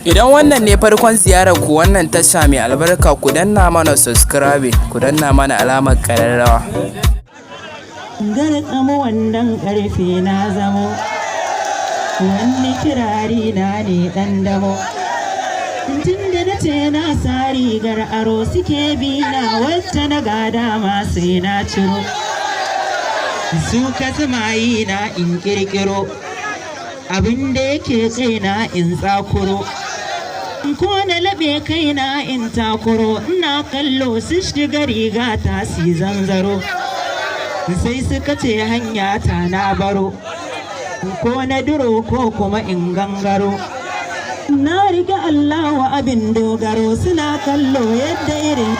Idan wannan ne farkon ziyarar ku wannan tasha mai albarka, ku danna mana subscribe, ku danna mana alamar ƙararrawa. Garkamo wannan ƙarfe na zamo, wani kirari na ne ɗan damo. Tun da na ce na sa rigar aro suke bi na wacce na gada ma sai na ciro. Su ka yi na in ƙirƙiro, abin da yake kaina in tsakuro. Ko na laɓe kaina in takuro, ina kallo su shiga riga ta si zanzaro. Sai suka ce hanya ta na baro, ko na duro ko kuma in gangaro. Na riga Allah wa abin dogaro, suna kallo yadda irin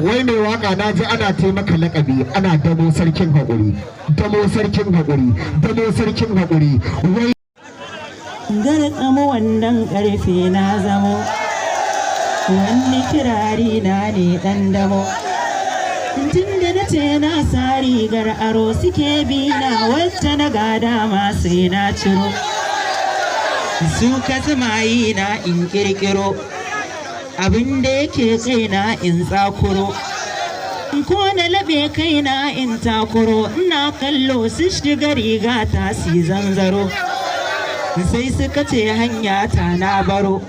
wai mai waka na ji ana taimaka lakabi, ana damo sarkin haƙuri, damo sarkin haƙuri, damo sarkin haƙuri. Wai garkamo wannan ƙarfe na zamo, wani kirari na ne ɗan damo. Tun da na ce na sa rigar aro suke bi na wacce na gada ma sai na ciro. Su ka yi na in ƙirƙiro, abin da yake kaina in tsakuro. Ko na laɓe kaina in takuro, ina kallo su shiga riga ta si zanzaro. Sai suka ce hanya ta na baro,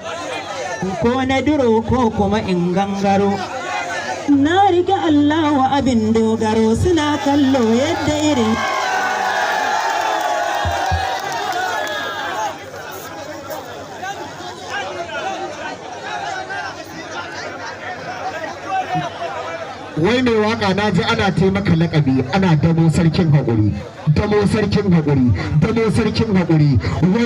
ko na duro ko kuma in gangaro. Na riga Allah wa abin dogaro, suna kallo yadda irin wai mai waka na ji ana taimaka lakabi, ana damo sarkin haƙuri, damo sarkin haƙuri, damo sarkin haƙuri. Wai